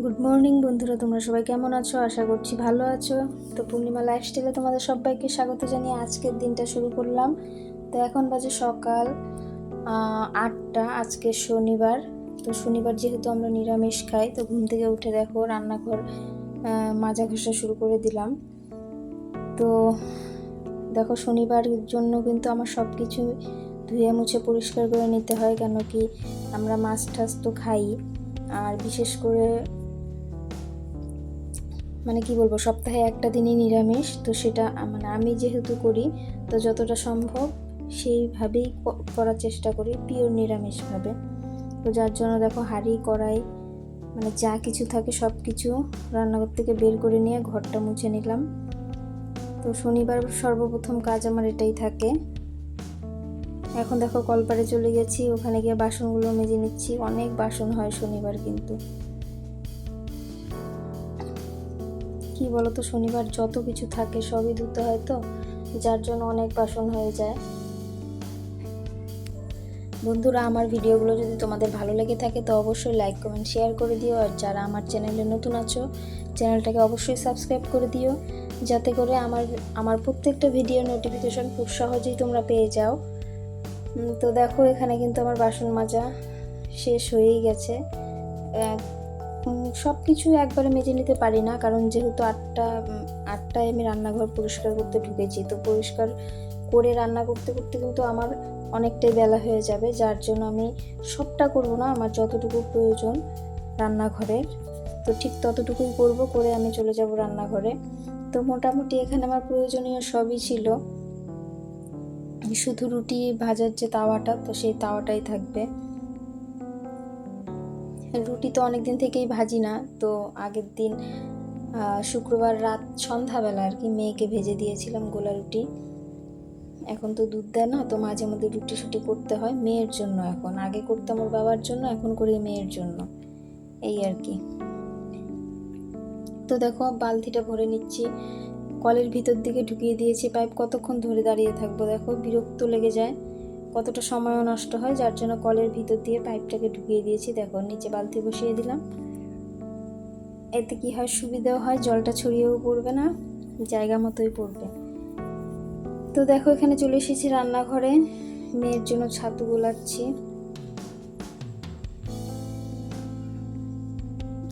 Good morning বন্ধুরা, তোমরা সবাই কেমন আছো? আশা করছি ভালো আছো। তো পূর্ণিমা লাইফস্টাইলে তোমাদের সবাইকে স্বাগত জানিয়ে আজকের দিনটা শুরু করলাম। তো এখন বাজে সকাল 8টা। আজকে শনিবার। তো শনিবার যেহেতু আমরা নিরামিষ খাই, তো ঘুম থেকে উঠে দেখো রান্নাঘর মাজা ঘষা শুরু করে দিলাম। তো দেখো শনিবারের জন্য কিন্তু আমার সব কিছু ধুয়ে মুছে পরিষ্কার করে নিতে হয়, কেন কি আমরা মাছ টাছ তো খাই। আর বিশেষ করে মানে কি বলবো, সপ্তাহে একটা দিনই নিরামিষ। তো সেটা মানে আমি যেহেতু করি, তো যতটা সম্ভব সেইভাবেই করার চেষ্টা করি, পিওর নিরামিষভাবে। তো যার জন্য দেখো হাঁড়ি কড়াই মানে যা কিছু থাকে সব কিছু রান্নাঘর থেকে বের করে নিয়ে ঘরটা মুছে নিলাম। তো শনিবার সর্বপ্রথম কাজ আমার এটাই থাকে। এখন দেখো কলপারে চলে গেছি, ওখানে গিয়ে বাসনগুলো মেজে নিচ্ছি। অনেক বাসন হয় শনিবার, কিন্তু কি বলতো, শনিবার যত কিছু থাকে সবই ধুতে হয়, তো যার জন্য অনেক বাসন হয়ে যায়। বন্ধুরা, আমার ভিডিওগুলো যদি তোমাদের ভালো লেগে থাকে তো অবশ্যই লাইক কমেন্ট শেয়ার করে দিও। আর যারা আমার চ্যানেলে নতুন আছো, চ্যানেলটাকে অবশ্যই সাবস্ক্রাইব করে দিও, যাতে করে আমার প্রত্যেকটা ভিডিওর নোটিফিকেশন খুব সহজেই তোমরা পেয়ে যাও। তো দেখো এখানে কিন্তু আমার বাসন মাজা শেষ হয়েই গেছে। সব কিছু একবারে মেজে নিতে পারি না, কারণ যেহেতু আটটায় আমি রান্নাঘর পরিষ্কার করতে ঢুকেছি। তো পরিষ্কার করে রান্না করতে করতে কিন্তু আমার অনেকটাই বেলা হয়ে যাবে, যার জন্য আমি সবটা করব না। আমার যতটুকু প্রয়োজন রান্নাঘরের, তো ঠিক ততটুকুই করব, করে আমি চলে যাব রান্নাঘরে। তো মোটামুটি এখানে আমার প্রয়োজনীয় সবই ছিল, শুধু রুটি ভাজার যে তাওয়াটা, তো সেই তাওয়াটাই থাকবে। রুটি তো অনেক দিন থেকেই ভাজি না, তো আগের দিন শুক্রবার রাত সন্ধ্যাবেলা আর কি মেয়েকে ভেজে দিয়েছিলাম গোলা রুটি। এখন তো দুধ দেয় না, তো মাঝে মধ্যে রুটি শুটি করতে হয় মেয়ের জন্য। এখন আগে করতাম ওর বাবার জন্য, এখন করি মেয়ের জন্য, এই আর কি। তো দেখো বালতিটা ভরে নিচ্ছি, কলের ভিতর দিকে ঢুকিয়ে দিয়েছি পাইপ। কতক্ষণ ধরে দাঁড়িয়ে থাকবো, দেখো বিরক্ত লেগে যায়, কতটা সময়ও নষ্ট হয়, যার জন্য কলের ভিতর দিয়ে পাইপটাকে ঢুকিয়ে দিয়েছি। দেখো নিচে বালতি বসিয়ে দিলাম, এতে কি হয়, সুবিধাও হয়, জলটা ছড়িয়েও পড়বে না, জায়গা মতোই পড়বে। তো দেখো এখানে চলে এসেছি রান্নাঘরে, মেয়ের জন্য ছাতু গোলাচ্ছি।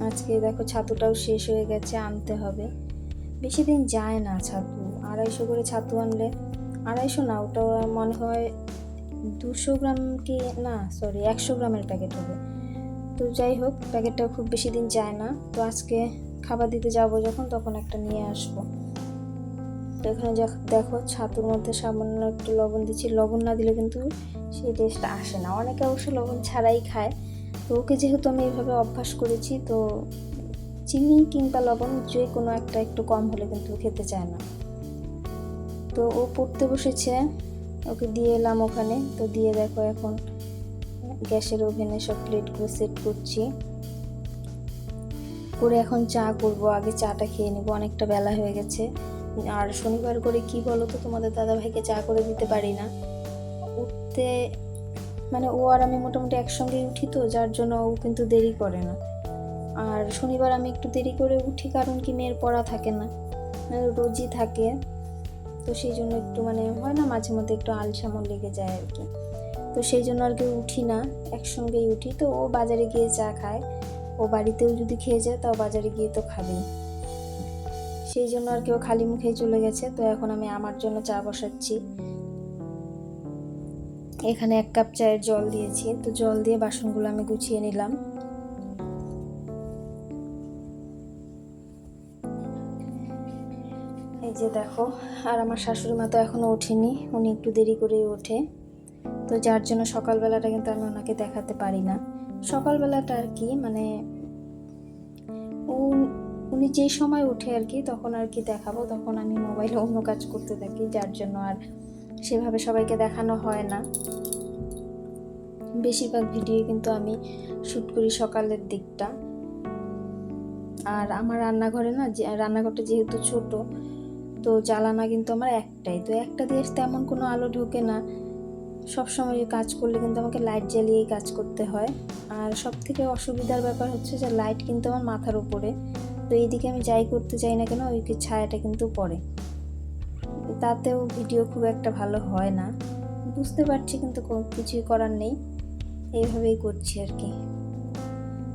আজকে দেখো ছাতুটাও শেষ হয়ে গেছে, আনতে হবে, বেশি দিন যায় না ছাতু। 250 করে ছাতু আনলে, 250 না, ওটা মনে হয় 200 গ্রাম কি না, সরি 100 গ্রামের প্যাকেট হবে। তো যাই হোক, প্যাকেটটা খুব বেশি দিন যায় না। তো আজকে খাবার দিতে যাব যখন, তখন একটা নিয়ে আসবো। তো এখানে দেখো ছাতুর মধ্যে সামান্য একটু লবণ দিচ্ছি। লবণ না দিলে কিন্তু সেই টেস্টটা আসে না, অনেকে অবশ্য লবণ ছাড়াই খায়। তো ওকে যেহেতু আমি এইভাবে অভ্যাস করেছি, তো চিনি কিংবা লবণ যে কোনো একটা একটু কম হলে কিন্তু খেতে চায় না। তো ও পড়তে বসেছে, ওকে দিয়ে এলাম ওখানে। তো দিয়ে দেখো এখন গ্যাসের ওভেনে সব প্লেটগুলো সেট করছি, করে এখন চা করব। আগে চাটা খেয়ে নেবো, অনেকটা বেলা হয়ে গেছে। আর শনিবার করে কি বলো তো, তোমাদের দাদাভাইকে চা করে দিতে পারি না। উঠতে মানে ও আর আমি মোটামুটি একসঙ্গেই উঠি, তো যার জন্য ও কিন্তু দেরি করে না। আর শনিবার আমি একটু দেরি করে উঠি, কারণ কি মেয়ের পড়া থাকে না, রোজই থাকে। তো সেই জন্য একটু মানে হয় না, মাঝে মধ্যে একটু আলসামো লেগে যায় আর কি। তো সেই জন্য আর কি উঠি না, একসঙ্গেই উঠি। তো ও বাজারে গিয়ে চা খায়, ও বাড়িতেও যদি খেয়ে যায় তাও বাজারে গিয়ে তো খাবেই, সেই জন্য আর কি ও খালি মুখেই চলে গেছে। তো এখন আমি আমার জন্য চা বসাচ্ছি। এখানে 1 কাপ চায়ের জল দিয়েছি, তো জল দিয়ে বাসনগুলো আমি গুছিয়ে নিলাম। এই যে দেখো, আর আমার শাশুড়ি মা তো এখনো ওঠেনি, উনি একটু দেরি করেই ওঠে। তো যার জন্য সকালবেলাটা কিন্তু আমি ওনাকে দেখাতে পারি না। সকালবেলাটা আর কি মানে উনি যেই সময় ওঠে আর কি, তখন আর কি দেখাবো, তখন আমি মোবাইলে অন্য কাজ করতে থাকি, যার জন্য আর সেভাবে সবাইকে দেখানো হয় না। বেশিরভাগ ভিডিও কিন্তু আমি শ্যুট করি সকালের দিকটা। আর আমার রান্নাঘরে না, রান্নাঘরটা যেহেতু ছোট, তো জ্বালানা কিন্তু আমার একটাই, তো একটা দিয়ে তেমন কোনো আলো ঢোকে না। সবসময় কাজ করলে কিন্তু আমাকে লাইট জ্বালিয়েই কাজ করতে হয়। আর সব থেকে অসুবিধার ব্যাপার হচ্ছে যে লাইট কিন্তু আমার মাথার উপরে, তো এইদিকে আমি যাই করতে চাই না কেন ওই ছায়াটা কিন্তু পড়ে, তাতেও ভিডিও খুব একটা ভালো হয় না, বুঝতে পারছি, কিন্তু কিছুই করার নেই, এইভাবেই করছি আর কি।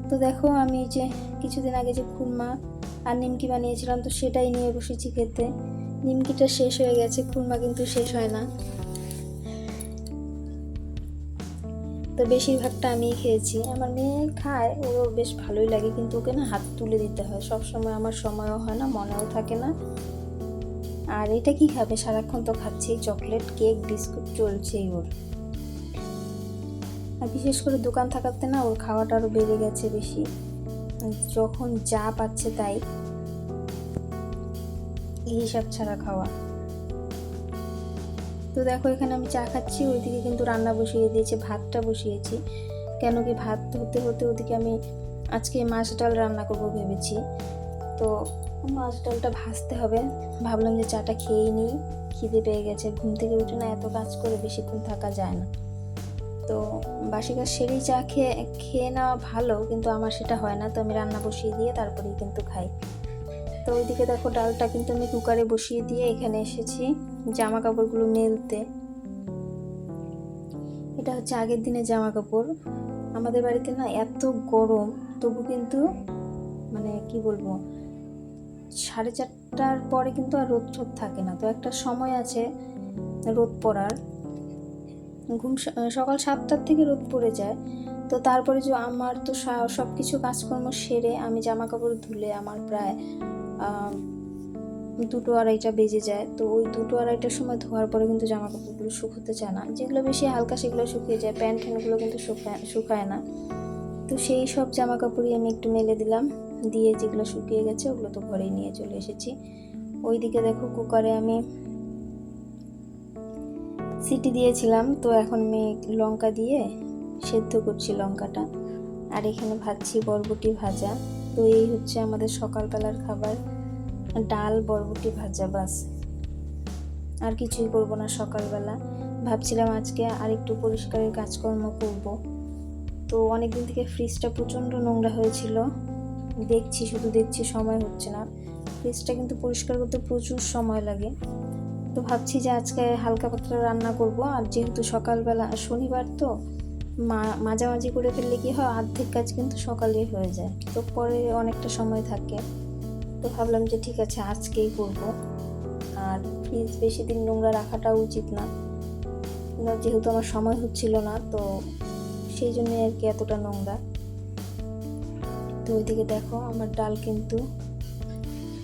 তো দেখো আমি যে কিছুদিন আগে যে খুরমা আর নিমকি বানিয়েছিলাম, তো সেটাই নিয়ে বসেছি খেতে। নিমকিটা শেষ হয়ে গেছে, খুরমা কিন্তু শেষ হয় না, তো বেশিরভাগটা আমিই খেয়েছি। আমার মেয়ে খায়, ও বেশ ভালোই লাগে, কিন্তু ওকে না হাত তুলে দিতে হয় সবসময়, আমার সময়ও হয় না, মনেও থাকে না। আর এটা কি খাবে, সারাক্ষণ তো খাচ্ছেই চকলেট, কেক, বিস্কুট চলছেই ওর। আর বিশেষ করে দোকান থাকাতে না ওর খাওয়াটা আরও বেড়ে গেছে বেশি, যখন যা পাচ্ছে তাই, এই হিসাব ছাড়া খাওয়া। তো দেখো এখানে আমি চা খাচ্ছি, ওইদিকে কিন্তু রান্না বসিয়ে দিয়েছে, ভাতটা বসিয়েছি, কেন কি ভাত হতে হতে ওদিকে আমি আজকে মাছ ডাল রান্না করবো ভেবেছি। তো মাছ ডালটা ভাজতে হবে, ভাবলাম যে চাটা খেয়েই নিই, খিদে পেয়ে গেছে, ঘুম থেকে উঠে না এত কাজ করে বেশিক্ষণ থাকা যায় না, তো বাসি কাজ সেরেই চা খেয়ে নেওয়া ভালো, কিন্তু আমার সেটা হয় না, তো আমি রান্না বসিয়ে দিয়ে তারপরেই কিন্তু খাই। তো ওইদিকে দেখো ডালটা কিন্তু আমি কুকারে বসিয়ে দিয়ে এখানে এসেছি জামা কাপড়গুলো মেলতে। এটা হচ্ছে আগের দিনের জামা কাপড়। আমাদের বাড়িতে না এত গরম, তবু কিন্তু মানে কি বলবো, 4:30টার পরে কিন্তু আর রোদ টোদ থাকে না, তো একটা সময় আছে রোদ পড়ার, সকাল 7টার থেকে রোদ পড়ে যায়। তো তারপরে যে আমার তো সব কিছু কাজকর্ম সেরে আমি জামা কাপড় ধুলে আমার প্রায় 2-2:30 বেজে যায়। তো ওই 2-2:30টার সময় ধোয়ার পরে কিন্তু জামা কাপড়গুলো শুকোতে চায় না, যেগুলো বেশি হালকা সেগুলো শুকিয়ে যায়, প্যান্ট ফ্যান্টগুলো কিন্তু শুকায় না। তো সেই সব জামা কাপড়ই আমি একটু মেলে দিলাম, দিয়ে যেগুলো শুকিয়ে গেছে ওগুলো তো ঘরেই নিয়ে চলে এসেছি। ওইদিকে দেখো কুকারে আমি সিটি দিয়েছিলাম, তো এখন আমি লঙ্কা দিয়ে সেদ্ধ করছি লঙ্কাটা, আর এখানে ভাজছি বরবটি ভাজা। তো এই হচ্ছে আমাদের সকালবেলার খাবার, ডাল বরবটি ভাজা, বাস আর কিছুই করবো না সকালবেলা। ভাবছিলাম আজকে আর একটু পরিষ্কারের কাজকর্ম করব, তো অনেকদিন থেকে ফ্রিজটা প্রচণ্ড নোংরা হয়েছিল, শুধু দেখছি সময় হচ্ছে না। ফ্রিজটা কিন্তু পরিষ্কার করতে প্রচুর সময় লাগে, তো ভাবছি যে আজকে হালকা পাতলা রান্না করব। আর যেহেতু সকালবেলা শনিবার, তো মাঝামাঝি করে ফেললে কি হয়, অর্ধেক কাজ কিন্তু সকালেই হয়ে যায়, তো পরে অনেকটা সময় থাকে, তো ভাবলাম যে ঠিক আছে আজকেই করব। আর ফ্রিজ বেশি দিন নোংরা রাখাটাও উচিত না, যেহেতু আমার সময় হচ্ছিল না, তো সেই জন্যই আর কি এতটা নোংরা। তো ওইদিকে দেখো আমার ডাল কিন্তু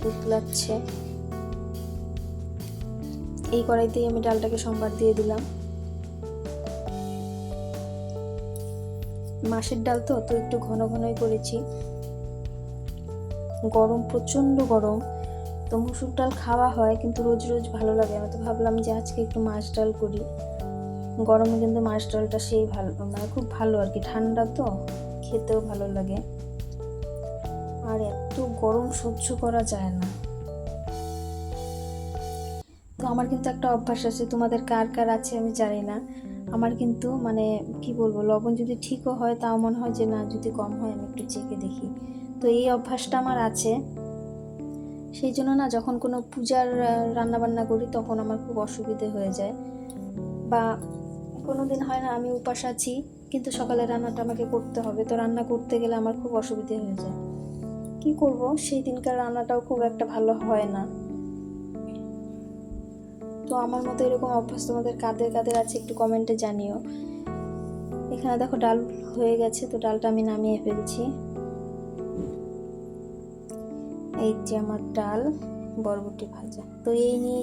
উতলাচ্ছে, এই কড়াইতেই আমি ডালটাকে সম্বার দিয়ে দিলাম। মাছের ডাল তো একটু ঘন ঘনই করেছি, গরম প্রচণ্ড গরম, তো মুসুর ডাল খাওয়া হয় কিন্তু রোজ রোজ ভালো লাগে না, তো ভাবলাম যে আজকে একটু মাছ ডাল করি। গরমে কিন্তু মাছ ডালটা সেই ভালো, মানে খুব ভালো আর কি, ঠান্ডা তো খেতেও ভালো লাগে, আর এত গরম সহ্য করা যায় না। তো আমার কিন্তু একটা অভ্যাস আছে, তোমাদের কার কার আছে আমি জানি না, আমার কিন্তু মানে কি বলবো, লবণ যদি ঠিকও হয় তাও মনে হয় যে না, যদি কম হয় আমি একটু চেখে দেখি, তো এই অভ্যাসটা আমার আছে। সেই জন্য না যখন কোনো পূজার রান্না বান্না করি তখন আমার খুব অসুবিধে হয়ে যায়, বা কোনো দিন হয় না আমি উপাস আছি কিন্তু সকালে রান্নাটা আমাকে করতে হবে, তো রান্না করতে গেলে আমার খুব অসুবিধে হয়ে যায়, কি করব, সেই দিনকার রান্নাটাও খুব একটা ভালো হয় না। তো আমার মতো এরকম অভ্যাস তোমাদের কাদের কাদের আছে একটু কমেন্টে জানিও। এখানে দেখো ডাল হয়ে গেছে, তো ডালটা আমি নামিয়ে ফেলছি। এই যে আমার ডাল বরবটি ভাজা, তো এই নিয়ে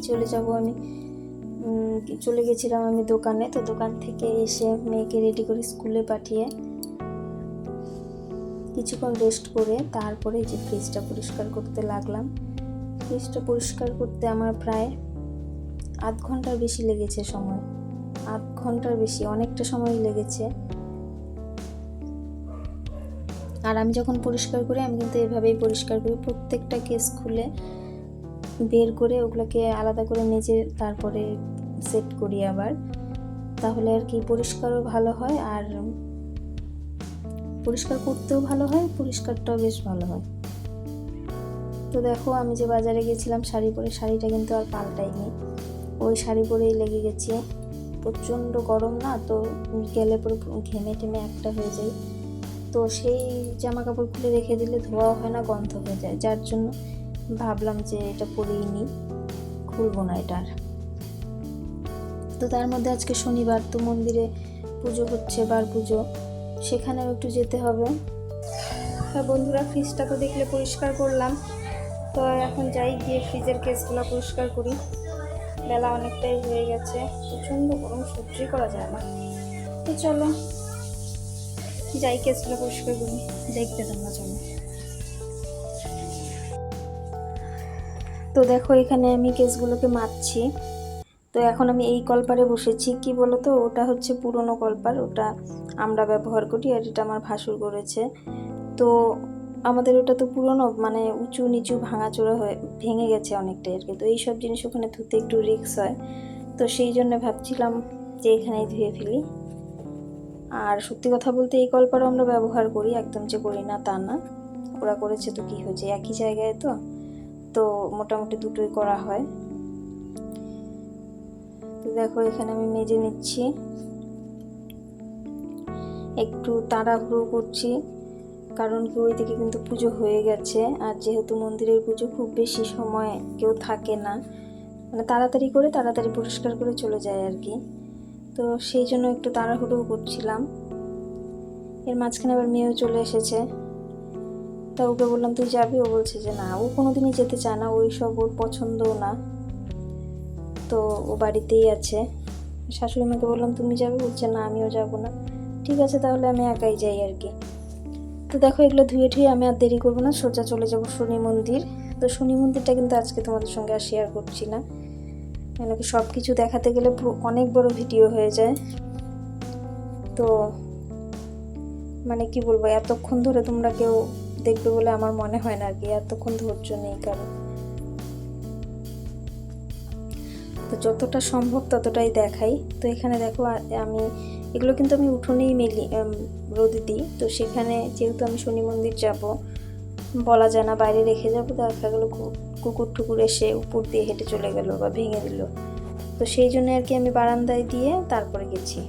চলে গেছিলাম আমি দোকানে, তো দোকান থেকে এসে মেয়েকে রেডি করে স্কুলে পাঠিয়ে কিছুক্ষণ রেস্ট করে তারপরে যে ফ্রিজটা পরিষ্কার করতে লাগলাম। ফ্রিজটা পরিষ্কার করতে আমার প্রায় আধ ঘন্টার বেশি লেগেছে সময়, আধ ঘন্টার বেশি, অনেকটা সময় লেগেছে। আর আমি যখন পরিষ্কার করি আমি কিন্তু এভাবেই পরিষ্কার করি, প্রত্যেকটা কেস খুলে বের করে ওগুলোকে আলাদা করে মেজে তারপরে সেট করি আবার। তো তাহলে আর কি পরিষ্কারও ভালো হয়, আর পরিষ্কার করতেও ভালো হয়, পরিষ্কারটাও বেশ ভালো হয়। তো দেখো আমি যে বাজারে গেছিলাম শাড়ি পরে, শাড়িটা কিন্তু আর পাল্টাইনি, ওই শাড়ি পরেই লেগে গেছি। প্রচণ্ড গরম না, তো গেলে পরে ঘেমে টেমে একটা হয়ে যায়, তো সেই জামা কাপড় খুলে রেখে দিলে ধোয়াও হয় না, গন্ধ হয়ে যায়, যার জন্য ভাবলাম যে এটা পরেই নিই, খুলবো না এটা আর। তো তার মধ্যে আজকে শনিবার, তো মন্দিরে পুজো হচ্ছে, বার পুজো, সেখানেও একটু যেতে হবে। তা বন্ধুরা ফ্রিজটা তো দেখলে পরিষ্কার করলাম, তো এখন যাই গিয়ে ফ্রিজের কেসগুলো পরিষ্কার করি। বেলা অনেকটাই হয়ে গেছে, প্রচণ্ড গরম সহ্যই করা যায় না। তো চলো যাই কেসগুলো পরিষ্কার করি, দেখতে তোমরা চলো। তো দেখো এখানে আমি কেসগুলোকে মাজছি। তো এখন আমি এই কলপারে বসেছি, কি বলো তো, ওটা হচ্ছে পুরনো কলপার, ওটা আমরা ব্যবহার করি, আর এটা আমার ভাসুর করেছে। তো আমাদের ওটা তো পুরনো, মানে উঁচু নিচু ভাঙাচোরা হয়ে ভেঙে গেছে অনেকটাই আর কি, তো এইসব জিনিস ওখানে ধুতে একটু রিস্ক হয়, তো সেই জন্য ভাবছিলাম যে এখানেই ধুয়ে ফেলি। আর সত্যি কথা বলতে এই কলপারও আমরা ব্যবহার করি, একদম যে করি না তা না, ওরা করেছে তো কি হয়েছে, একই জায়গায় তো, তো মোটামুটি দুটোই করা হয়। তো দেখো এখানে আমি মেজে নিচ্ছি, একটু তাড়াহুড়ো করছি, কারণ কি ওইদিকে কিন্তু পুজো হয়ে গেছে, আর যেহেতু মন্দিরের পুজো খুব বেশি সময় কেউ থাকে না, মানে তাড়াতাড়ি করে তাড়াতাড়ি পরিষ্কার করে চলে যায় আর কি, তো সেই জন্য একটু তাড়াহুড়ো করছিলাম। এর মাঝখানে আবার মেয়েও চলে এসেছে, তা ওকে বললাম তুই যাবি, ও বলছে যে না, ও কোনোদিনই যেতে চায় না, ওই সব ওর পছন্দও না, তো ও বাড়িতেই আছে। শাশুড়ি মাকে বললাম তুমি যাবে, বলছে না আমিও যাব না। ঠিক আছে তাহলে আমি একাই যাই আর কি। তো দেখো এগুলো ধুয়ে ঠুয়ে আমি আর দেরি করবো না, সোজা চলে যাব শনি মন্দির। তো শনি মন্দিরটা কিন্তু আজকে তোমাদের সঙ্গে আর শেয়ার করছি না, কেন কি সব কিছু দেখাতে গেলে অনেক বড় ভিডিও হয়ে যায়, তো মানে কি বলবো, এতক্ষণ ধরে তোমরা কেউ দেখবে বলে আমার মনে হয় না আর কি, এতক্ষণ ধৈর্য নেই কারণ। তো যতটা সম্ভব ততটাই দেখাই। তো এখানে দেখো আমি এগুলো কিন্তু আমি উঠোনেই রোদে দিই, তো সেখানে যেহেতু আমি শনি মন্দির যাব, বলা যায় না বাইরে রেখে যাবো, দেখা গেলো কুকুর টুকুর এসে উপর দিয়ে হেঁটে চলে গেল বা ভেঙে দিল, তো সেই জন্য আর কি আমি বারান্দায় দিয়ে তারপরে গেছি।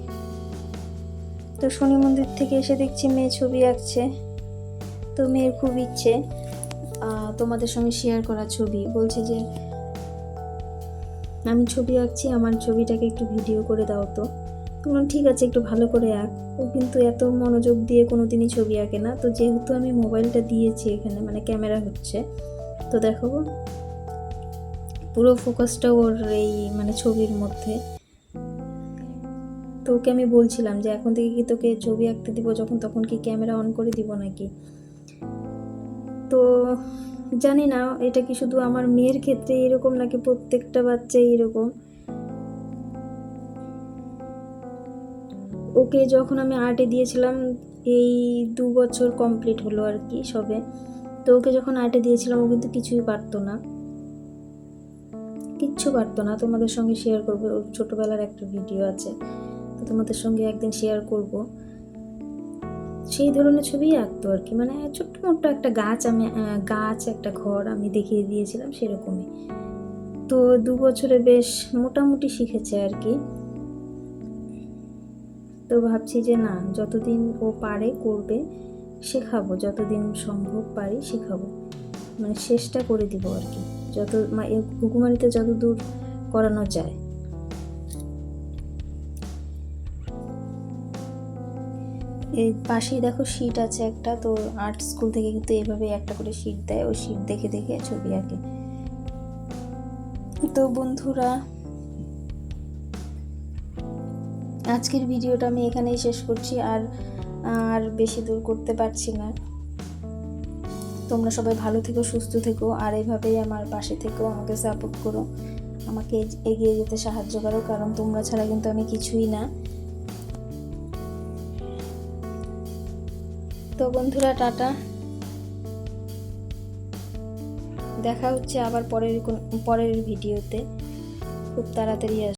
তো শনি মন্দির থেকে এসে দেখছি মেয়ে ছবি আঁকছে, তো মেয়ের খুব ইচ্ছে তোমাদের সঙ্গে শেয়ার করা ছবি, বলছে যে আমি ছবি আঁকছি, আমার ছবিটাকে একটু ভিডিও করে দাও। তো বললাম ঠিক আছে একটু ভালো করে আঁক। ও কিন্তু এত মনোযোগ দিয়ে কোনো দিনই ছবি আঁকে না, তো যেহেতু আমি মোবাইলটা দিয়েছি এখানে, মানে ক্যামেরা হচ্ছে, তো দেখো পুরো ফোকাসটা ওর এই মানে ছবির মধ্যে। তো ওকে আমি বলছিলাম যে এখন থেকে কি তোকে ছবি আঁকতে দিব যখন তখন কি ক্যামেরা অন করে দিব নাকি। তো জানি না এটা কি শুধু আমার মেয়ের ক্ষেত্রে এরকম নাকি প্রত্যেকটা বাচ্চাই এরকম। ওকে যখন আমি আর্টে দিয়েছিলাম, এই 2 বছর কমপ্লিট হলো আর কি সবে, তো ওকে যখন আর্টে দিয়েছিলাম ও কিন্তু কিছুই পারতো না, কিচ্ছু পারতো না। তোমাদের সঙ্গে শেয়ার করবো, ওর ছোটোবেলার একটা ভিডিও আছে, তো তোমাদের সঙ্গে একদিন শেয়ার করব। সেই ধরনের ছবি আঁকতো আর কি, মানে ছোট্ট মোট্ট একটা গাছ একটা ঘর আমি দেখিয়ে দিয়েছিলাম সেরকমই। তো 2 বছরে বেশ মোটামুটি শিখেছে আর কি। তো ভাবছি যে না, যতদিন ও পারে করবে, শেখাবো, যতদিন সম্ভব পারি শেখাবো, মানে চেষ্টা করে দিব আর কি, যত হুকুমারিতে যত দূর করানো যায়। এই পাশেই দেখো শীট আছে একটা, তো আর্ট স্কুল থেকে কিন্তু এইভাবে একটা করে শীট দেয়, ওই শীট দেখে দেখে ছবি আঁকে। তো বন্ধুরা আজকের ভিডিওটা আমি এখানেই শেষ করছি, আর বেশি দূর করতে পারছি না। তোমরা সবাই ভালো থেকো, সুস্থ থেকো, আর এইভাবেই আমার পাশে থেকো, আমাকে সাপোর্ট করো, আমাকে এগিয়ে যেতে সাহায্য করো, কারণ তোমরা ছাড়া কিন্তু আমি কিছুই না। তো বন্ধুরা টাটা, দেখা হচ্ছে আবার পরের ভিডিওতে, খুব তাড়াতাড়ি আসবে।